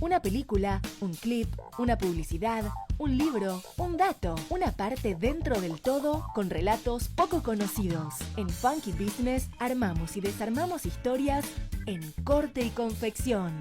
Una película, un clip, una publicidad, un libro, un dato, una parte dentro del todo con relatos poco conocidos. En Funky Business armamos y desarmamos historias en corte y confección.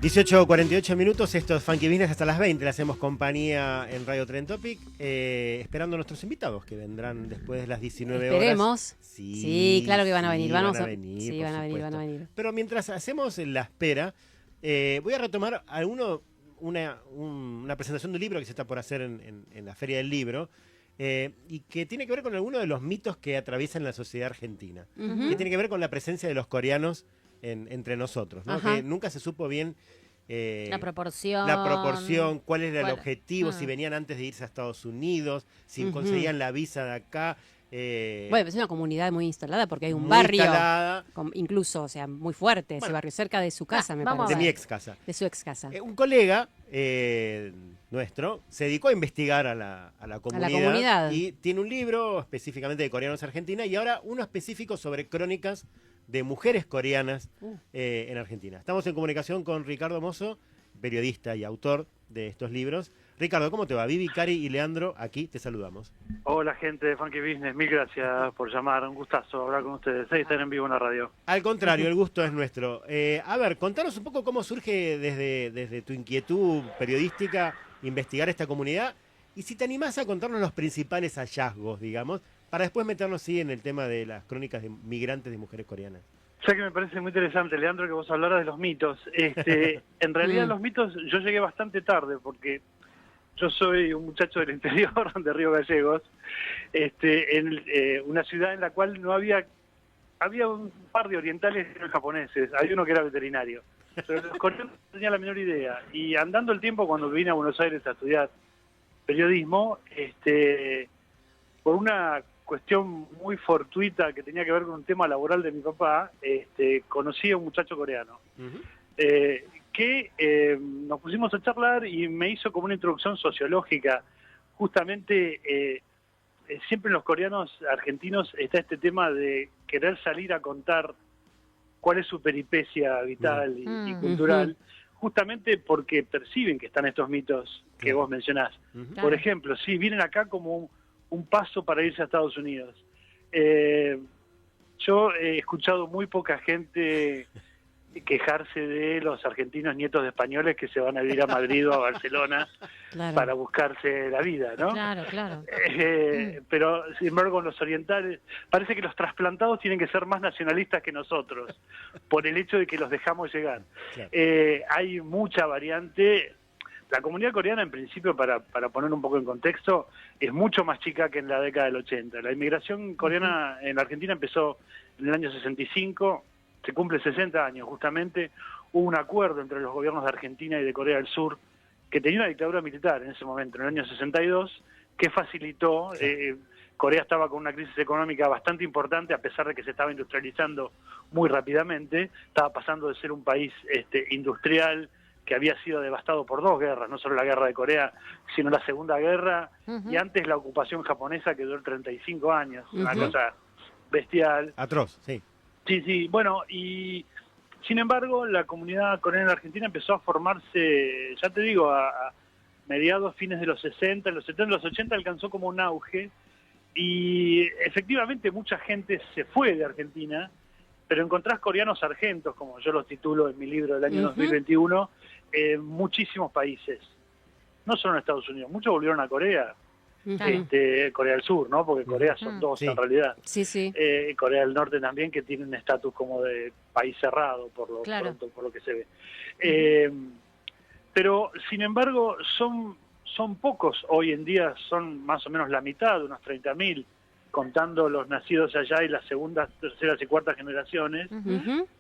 (18:48) esto es Funky Business hasta las 20, le hacemos compañía en Radio Trend Topic, esperando a nuestros invitados que vendrán después de las 19 horas. Esperemos. Sí, claro que van a venir. Van a venir. Pero mientras hacemos la espera, voy a retomar una presentación de un libro que se está por hacer en la Feria del Libro, y que tiene que ver con algunos de los mitos que atraviesan la sociedad argentina, que tiene que ver con la presencia de los coreanos entre nosotros, ¿no? Que nunca se supo bien la proporción, cuál era el objetivo, si venían antes de irse a Estados Unidos, si conseguían la visa de acá. Bueno, es una comunidad muy instalada porque hay un barrio, incluso, o sea, muy fuerte, ese barrio, cerca de su casa, me parece. De mi ex casa. De su ex casa. Un colega nuestro se dedicó a investigar a la comunidad y tiene un libro específicamente de coreanos Argentina y ahora uno específico sobre crónicas de mujeres coreanas en Argentina. Estamos en comunicación con Ricardo Mozo, periodista y autor de estos libros. Ricardo, ¿cómo te va? Vivi, Cari y Leandro, aquí te saludamos. Hola, gente de Funky Business, mil gracias por llamar, un gustazo hablar con ustedes, estar en vivo en la radio. Al contrario, el gusto es nuestro. A ver, contanos un poco cómo surge desde tu inquietud periodística investigar esta comunidad y si te animás a contarnos los principales hallazgos, digamos, para después meternos en el tema de las crónicas de migrantes de mujeres coreanas. Ya que me parece muy interesante, Leandro, que vos hablaras de los mitos. En realidad los mitos yo llegué bastante tarde porque yo soy un muchacho del interior de Río Gallegos, en una ciudad en la cual no había un par de orientales y japoneses, había uno que era veterinario, pero los coreanos no tenían la menor idea. Y andando el tiempo, cuando vine a Buenos Aires a estudiar periodismo, por una cuestión muy fortuita que tenía que ver con un tema laboral de mi papá, conocí a un muchacho coreano. Que nos pusimos a charlar y me hizo como una introducción sociológica. Justamente, siempre en los coreanos argentinos está este tema de querer salir a contar cuál es su peripecia vital y cultural, justamente porque perciben que están estos mitos que vos mencionás. Por ejemplo, sí, vienen acá como un paso para irse a Estados Unidos. Yo he escuchado muy poca gente quejarse de los argentinos nietos de españoles que se van a vivir a Madrid o a Barcelona para buscarse la vida, ¿no? Claro. Pero, sin embargo, los orientales, parece que los trasplantados tienen que ser más nacionalistas que nosotros, por el hecho de que los dejamos llegar. Hay mucha variante. La comunidad coreana, en principio, para poner un poco en contexto, es mucho más chica que en la década del 80. La inmigración coreana en la Argentina empezó en el año 65, se cumple 60 años justamente. Hubo un acuerdo entre los gobiernos de Argentina y de Corea del Sur, que tenía una dictadura militar en ese momento, en el año 62, que facilitó. Corea estaba con una crisis económica bastante importante, a pesar de que se estaba industrializando muy rápidamente. Estaba pasando de ser un país industrial que había sido devastado por dos guerras, no solo la guerra de Corea, sino la Segunda Guerra, y antes la ocupación japonesa, que duró 35 años, una cosa bestial. Atroz, sí. Sí, bueno, y sin embargo la comunidad coreana en la Argentina empezó a formarse, ya te digo, a mediados, fines de los 60, en los 70, los 80 alcanzó como un auge, y efectivamente mucha gente se fue de Argentina, pero encontrás coreanos argentos, como yo los titulo en mi libro del año 2021, en muchísimos países, no solo en Estados Unidos, muchos volvieron a Corea. Corea del Sur, ¿no? Porque Corea son dos en realidad. Sí. Corea del Norte también, que tiene un estatus como de país cerrado, por lo pronto, por lo que se ve. Pero, sin embargo, son pocos hoy en día, son más o menos la mitad, unos 30.000, contando los nacidos allá y las segundas, terceras y cuartas generaciones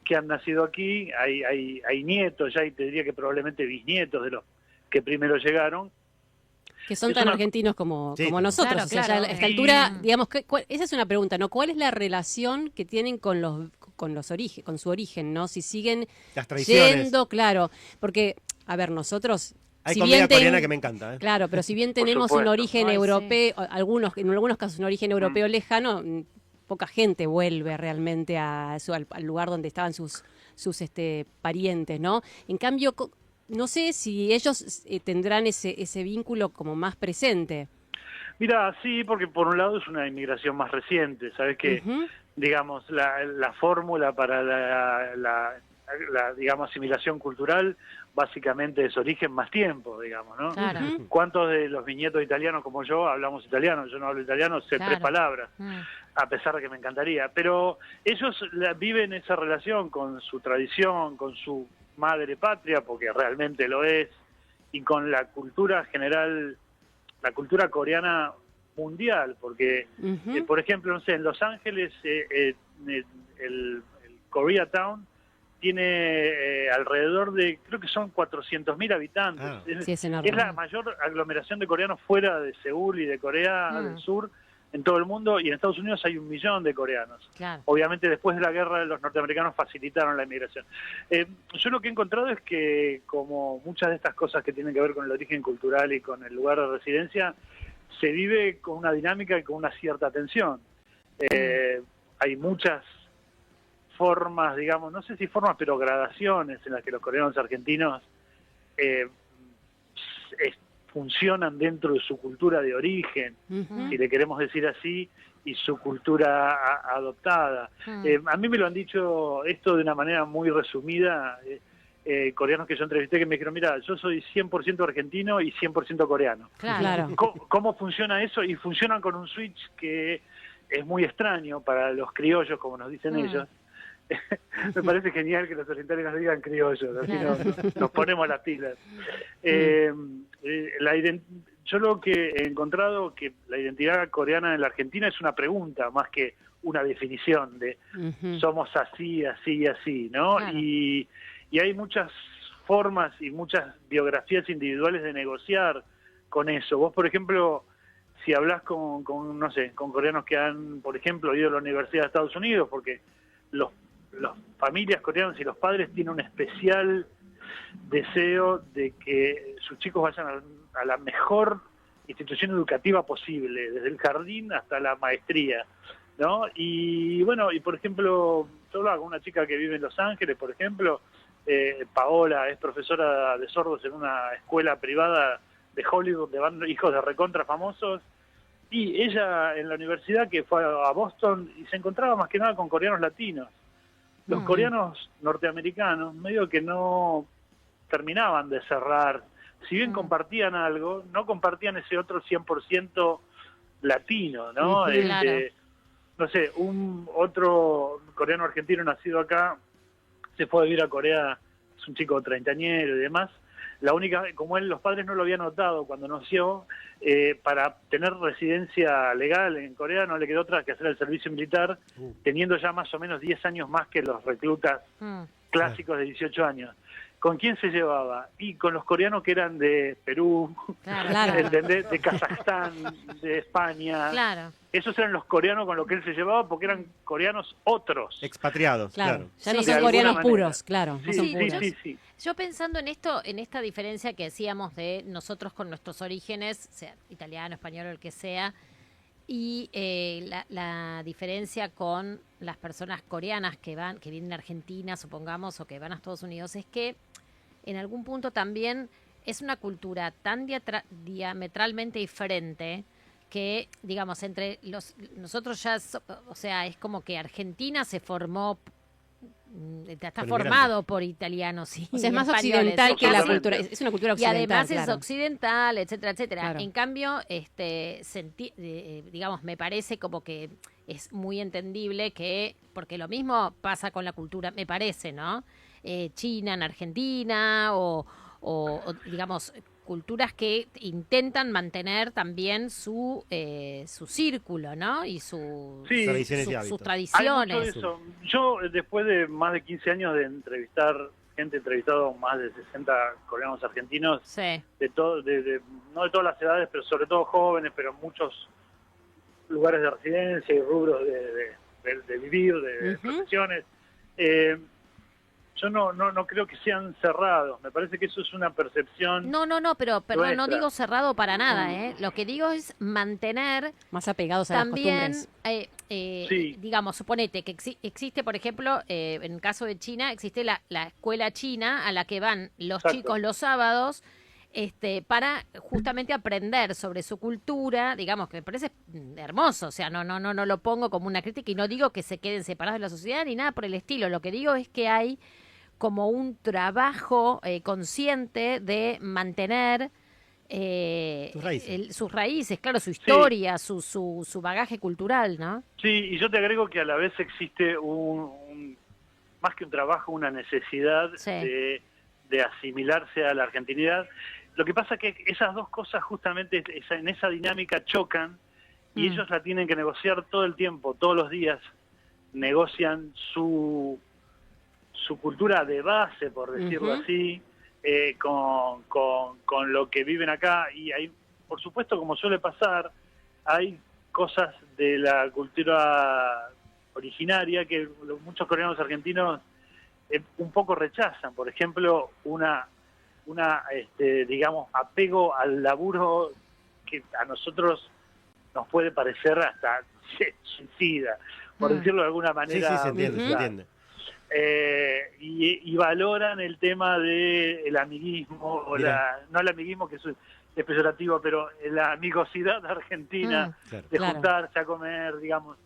que han nacido aquí. Hay nietos ya, y te diría que probablemente bisnietos de los que primero llegaron. Que son tan argentinos como nosotros. Claro, o sea, ya a esta altura, digamos, esa es una pregunta, ¿no? ¿Cuál es la relación que tienen con su origen, ¿no? Si siguen las tradiciones. Yendo, claro, porque, a ver, nosotros... Hay comida coreana que me encanta, ¿eh? Claro, pero si bien tenemos un origen europeo, en algunos casos un origen europeo lejano, poca gente vuelve realmente al lugar donde estaban sus parientes, ¿no? En cambio, no sé si ellos tendrán ese vínculo como más presente. Mira, sí, porque por un lado es una inmigración más reciente, ¿sabes? Que, digamos, la fórmula para la digamos, asimilación cultural básicamente es origen más tiempo, digamos, ¿no? Claro. ¿Cuántos de los bisnietos italianos como yo hablamos italiano? Yo no hablo italiano, sé 3 palabras, a pesar de que me encantaría. Pero ellos viven esa relación con su tradición, con su madre patria, porque realmente lo es, y con la cultura general, la cultura coreana mundial, porque, por ejemplo, no sé, en Los Ángeles, el Koreatown tiene alrededor de, creo que son 400.000 habitantes. Es la mayor aglomeración de coreanos fuera de Seúl y de Corea del Sur en todo el mundo, y en Estados Unidos hay 1 millón de coreanos. Claro. Obviamente después de la guerra los norteamericanos facilitaron la inmigración. Yo lo que he encontrado es que, como muchas de estas cosas que tienen que ver con el origen cultural y con el lugar de residencia, se vive con una dinámica y con una cierta tensión. Hay muchas formas, digamos, no sé si formas, pero gradaciones en las que los coreanos argentinos funcionan dentro de su cultura de origen, si le queremos decir así, y su cultura adoptada. A mí me lo han dicho esto de una manera muy resumida, coreanos que yo entrevisté que me dijeron, mira, yo soy 100% argentino y 100% coreano. Claro. ¿Cómo funciona eso? Y funcionan con un switch que es muy extraño para los criollos, como nos dicen ellos. Me parece genial que los orientales nos digan criollos, así nos ponemos las pilas. Yo lo que he encontrado que la identidad coreana en la Argentina es una pregunta más que una definición de somos así, así, así, ¿no? Claro. Y hay muchas formas y muchas biografías individuales de negociar con eso. Vos, por ejemplo, si hablas con no sé, con coreanos que han, por ejemplo, ido a la Universidad de Estados Unidos, porque las familias coreanas y los padres tienen un especial deseo de que sus chicos vayan a la mejor institución educativa posible, desde el jardín hasta la maestría, ¿no? Y bueno, y por ejemplo, yo hablaba con una chica que vive en Los Ángeles, por ejemplo, Paola es profesora de sordos en una escuela privada de Hollywood, de van hijos de recontra famosos, y ella en la universidad que fue a Boston y se encontraba más que nada con coreanos latinos. Los coreanos norteamericanos medio que no terminaban de cerrar, si bien compartían algo, no compartían ese otro 100% latino, ¿no? Claro. No sé, otro coreano argentino nacido acá se fue a vivir a Corea, es un chico treintañero y demás. La única, como él, los padres no lo habían notado cuando nació, para tener residencia legal en Corea no le quedó otra que hacer el servicio militar, teniendo ya más o menos 10 años más que los reclutas clásicos de 18 años. ¿Con quién se llevaba? Y con los coreanos que eran de Perú, ¿entendés? De Kazajstán, de España. Claro. Esos eran los coreanos con los que él se llevaba porque eran coreanos otros. Expatriados, claro. Ya no Sí, son de coreanos alguna puros, manera. claro. Sí, no son sí, puros. sí. Yo pensando en esto, en esta diferencia que decíamos de nosotros con nuestros orígenes, sea italiano, español o el que sea, y la diferencia con las personas coreanas que vienen a Argentina, supongamos, o que van a Estados Unidos, es que en algún punto también es una cultura tan diametralmente diferente que, digamos, entre nosotros ya, o sea, es como que Argentina se formó, está formado por italianos y O sea, es más españoles. occidental que la Totalmente. cultura. Es una cultura Y occidental. además es claro. occidental, etcétera, etcétera. Claro. En cambio, digamos, me parece como que es muy entendible que, porque lo mismo pasa con la cultura, me parece, ¿no? China en Argentina o digamos, culturas que intentan mantener también su círculo, ¿no? Y sus Tradiciones y hábitos. sus Hay tradiciones. mucho de eso. Yo, después de más de 15 años de entrevistar gente, he entrevistado más de 60 coreanos argentinos, Sí. de todo, no de todas las edades, pero sobre todo jóvenes, pero en muchos lugares de residencia y rubros de vivir, de profesiones. yo no creo que sean cerrados. Me parece que eso es una percepción. No, pero perdón, no nuestra. digo cerrado para nada, ¿eh? Lo que digo es mantener más apegados a también, las costumbres. Sí. Digamos, suponete que existe, por ejemplo, en el caso de China, existe la escuela china a la que van los Exacto. chicos los sábados, para justamente aprender sobre su cultura, digamos, que me parece hermoso, o sea, no lo pongo como una crítica y no digo que se queden separados de la sociedad ni nada por el estilo, lo que digo es que hay como un trabajo consciente de mantener sus raíces, claro, su historia, sí. su bagaje cultural, ¿no? Sí, y yo te agrego que a la vez existe más que un trabajo, una necesidad sí. de asimilarse a la argentinidad. Lo que pasa es que esas dos cosas justamente en esa dinámica chocan y ellos la tienen que negociar todo el tiempo, todos los días. Negocian su cultura de base, por decirlo así, con lo que viven acá. Y hay, por supuesto, como suele pasar, hay cosas de la cultura originaria que muchos coreanos argentinos un poco rechazan. Por ejemplo, digamos, apego al laburo que a nosotros nos puede parecer hasta suicida, por decirlo de alguna manera. Sí, se entiende. Y valoran el tema del amiguismo, o no el amiguismo que es peyorativo, pero la amigosidad argentina, de juntarse a comer, digamos.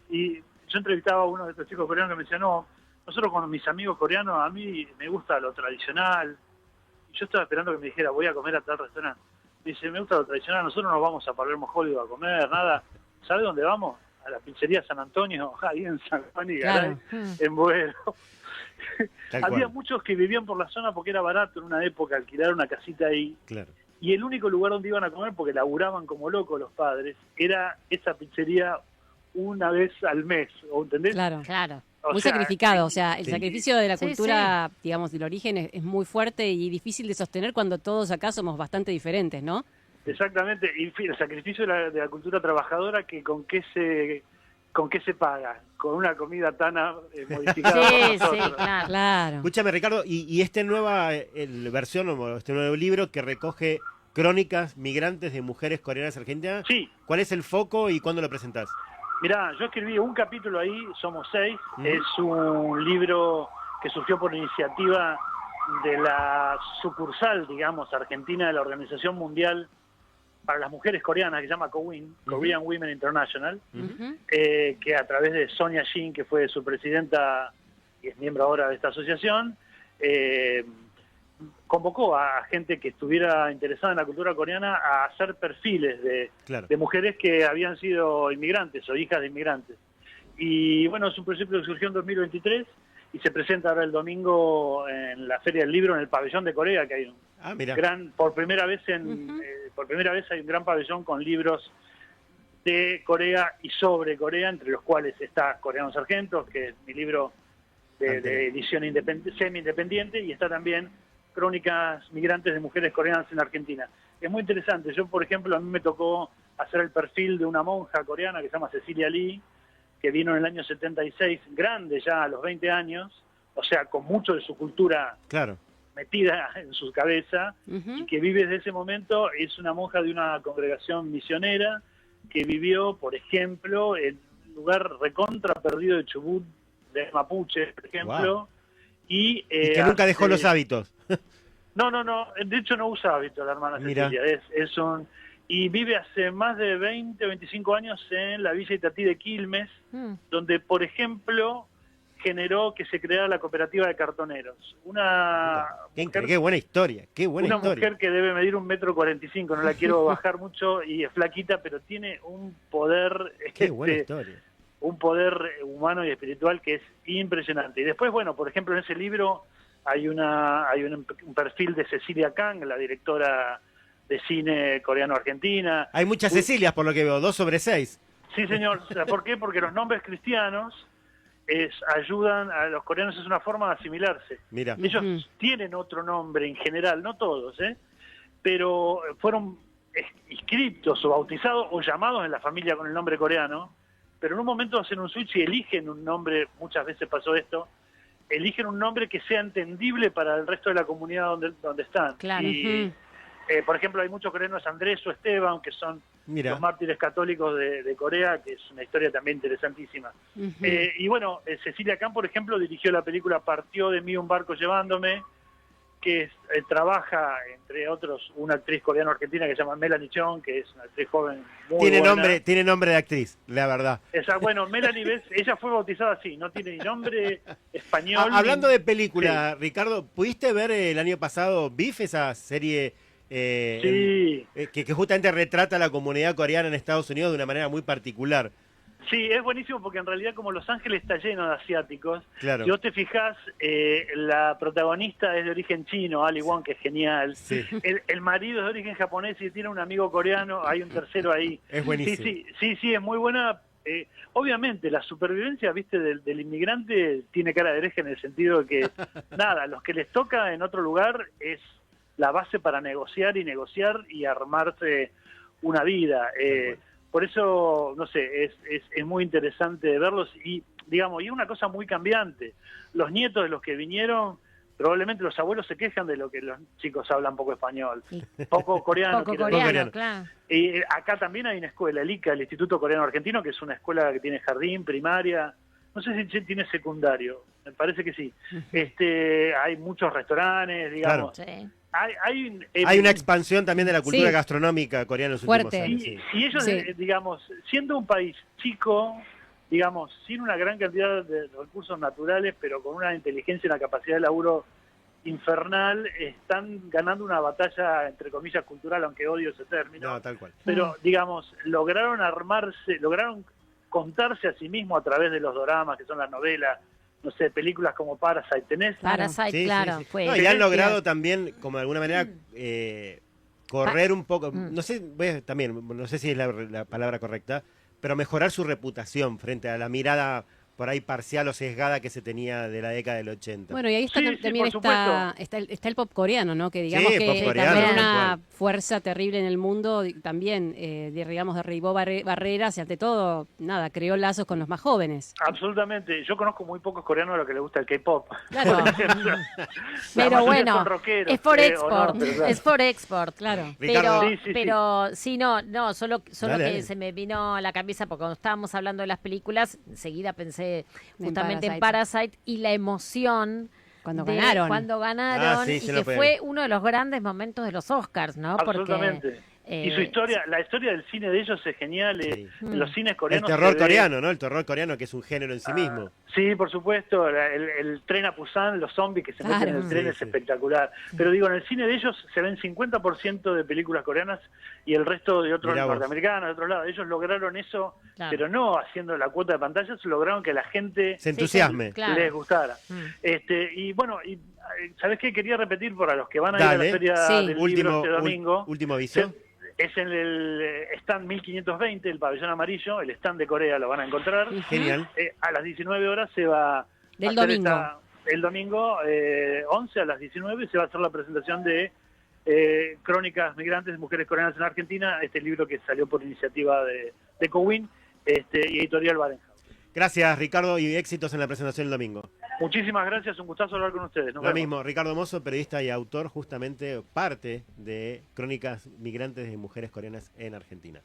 Y yo entrevistaba a uno de estos chicos coreanos que me decía, no, nosotros con mis amigos coreanos, a mí me gusta lo tradicional. Y yo estaba esperando que me dijera, voy a comer a tal restaurante. Me dice, me gusta lo tradicional, nosotros no vamos a Palermo Hollywood a comer, nada. ¿Sabe dónde vamos? A la pizzería San Antonio, ahí en San Juan y Garay, en Boedo. Había muchos que vivían por la zona porque era barato en una época alquilar una casita ahí. Claro. Y el único lugar donde iban a comer, porque laburaban como locos los padres, era esa pizzería una vez al mes, ¿entendés? Claro. Muy sacrificado, o sea, el sacrificio de la cultura, digamos, del origen es muy fuerte y difícil de sostener cuando todos acá somos bastante diferentes, ¿no? Exactamente, y el sacrificio de la cultura trabajadora, que con qué se paga, con una comida tan modificada por nosotros. Claro. Escúchame, Ricardo, y esta nueva versión, o este nuevo libro que recoge crónicas migrantes de mujeres coreanas argentinas, ¿cuál es el foco y cuándo lo presentás? Mirá, yo escribí un capítulo ahí, somos 6, es un libro que surgió por iniciativa de la sucursal, digamos, argentina de la Organización Mundial para las Mujeres Coreanas, que se llama COWIN, Korean Women International, que a través de Sonia Shin, que fue su presidenta y es miembro ahora de esta asociación, convocó a gente que estuviera interesada en la cultura coreana a hacer perfiles de mujeres que habían sido inmigrantes o hijas de inmigrantes. Y bueno, es un proyecto que surgió en 2023 y se presenta ahora el domingo en la Feria del Libro en el Pabellón de Corea, que hay un por primera vez hay un gran pabellón con libros de Corea y sobre Corea, entre los cuales está Coreanos Argentos, que es mi libro de edición semi-independiente, y está también Crónicas Migrantes de Mujeres Coreanas en Argentina. Es muy interesante. Yo, por ejemplo, a mí me tocó hacer el perfil de una monja coreana que se llama Cecilia Lee, que vino en el año 76, grande ya a los 20 años, o sea, con mucho de su cultura metida en su cabeza, y que vive desde ese momento. Es una monja de una congregación misionera que vivió, por ejemplo, en un lugar recontra perdido de Chubut, de Mapuche, por ejemplo. Wow. Y que nunca dejó los hábitos. No, de hecho no usa hábitos la hermana Cecilia, y vive hace más de 20 o 25 años en la Villa Itatí de Quilmes, donde, por ejemplo, generó que se creara la cooperativa de cartoneros. Qué buena historia, mujer que debe medir 1,45 m, no la quiero bajar mucho, y es flaquita, pero tiene un poder... Qué buena historia. Un poder humano y espiritual que es impresionante. Y después, bueno, por ejemplo, en ese libro hay un perfil de Cecilia Kang, la directora de cine coreano-argentina. Hay muchas Cecilias, por lo que veo, 2 sobre 6. Sí, señor. ¿Por qué? Porque los nombres cristianos ayudan a los coreanos, es una forma de asimilarse. Mira. Ellos tienen otro nombre en general, no todos, pero fueron inscritos o bautizados o llamados en la familia con el nombre coreano, pero en un momento hacen un switch y eligen un nombre. Muchas veces pasó esto, eligen un nombre que sea entendible para el resto de la comunidad donde están. Claro. Y, por ejemplo, hay muchos coreanos, Andrés o Esteban, que son los mártires católicos de Corea, que es una historia también interesantísima. Y bueno, Cecilia Khan, por ejemplo, dirigió la película Partió de mí un barco llevándome, que trabaja, entre otros, una actriz coreano-argentina que se llama Melanie Chong, que es una actriz joven muy buena. Tiene nombre de actriz, la verdad. Bueno, Melanie, ¿ves? Ella fue bautizada así, no tiene ni nombre español. Hablando de película, Ricardo, ¿pudiste ver el año pasado Beef, esa serie que justamente retrata a la comunidad coreana en Estados Unidos de una manera muy particular? Sí, es buenísimo porque en realidad como Los Ángeles está lleno de asiáticos, claro. Si vos te fijás, la protagonista es de origen chino, Ali Wong, que es genial. Sí. El marido es de origen japonés y tiene un amigo coreano, hay un tercero ahí. Es buenísimo. Sí, es muy buena. Obviamente la supervivencia, viste, del inmigrante tiene cara de hereje en el sentido de que, nada, los que les toca en otro lugar es la base para negociar y armarse una vida. Por eso, no sé, es muy interesante verlos y, digamos, y una cosa muy cambiante. Los nietos de los que vinieron, probablemente los abuelos se quejan de lo que los chicos hablan poco español, poco coreano. Claro. Y acá también hay una escuela, el ICA, el Instituto Coreano Argentino, que es una escuela que tiene jardín, primaria, no sé si tiene secundario, me parece que sí. Hay muchos restaurantes, digamos. Claro. Sí. Hay una expansión también de la cultura gastronómica coreana en los últimos años. Y ellos, digamos, siendo un país chico, digamos, sin una gran cantidad de recursos naturales, pero con una inteligencia y una capacidad de laburo infernal, están ganando una batalla, entre comillas, cultural, aunque odio ese término. No, tal cual. Pero, digamos, lograron contarse a sí mismos a través de los doramas, que son las novelas, no sé, películas como Parasite, ¿tenés? Parasite, sí, claro. Sí. Fue. No, y han logrado también, como de alguna manera, correr un poco, no sé, no sé si es la palabra correcta, pero mejorar su reputación frente a la mirada por ahí parcial o sesgada que se tenía de la década del 80. Bueno, y ahí está, también está el pop coreano, ¿no? Que digamos que pop coreano, también una fuerza terrible en el mundo, también, digamos, derribó barreras y ante todo, nada, creó lazos con los más jóvenes. Absolutamente. Yo conozco muy pocos coreanos a los que les gusta el K-pop. Claro. Pero bueno, rockeros, es por export, claro. es por export. Claro. Pero solo Dale. que se me vino a la cabeza porque cuando estábamos hablando de las películas, enseguida pensé justamente en Parasite y la emoción cuando ganaron y que fue uno de los grandes momentos de los Oscars, ¿no? Absolutamente. Y su historia, la historia del cine de ellos es genial. Los cines coreanos. El terror coreano, ¿no? El terror coreano, que es un género en sí mismo. Sí, por supuesto. El tren a Busan, los zombies que se meten en el tren es espectacular. Pero digo, en el cine de ellos se ven 50% de películas coreanas y el resto de otros norteamericanos, de otro lado. Ellos lograron eso, pero no haciendo la cuota de pantallas, lograron que la gente se entusiasme, les gustara. Y bueno, ¿sabés qué? Quería repetir para los que van a ir a la feria del libro este domingo. Último aviso. Es en el stand 1520, el pabellón amarillo, el stand de Corea, lo van a encontrar. Genial. A las 19 horas se va el domingo 11 a las 19 se va a hacer la presentación de Crónicas Migrantes de Mujeres Coreanas en Argentina, este libro que salió por iniciativa de Cowin y Editorial Barenja. Gracias, Ricardo, y éxitos en la presentación el domingo. Muchísimas gracias, un gustazo hablar con ustedes. Lo mismo, Ricardo Mosso, periodista y autor, justamente parte de Crónicas Migrantes de Mujeres Coreanas en Argentina.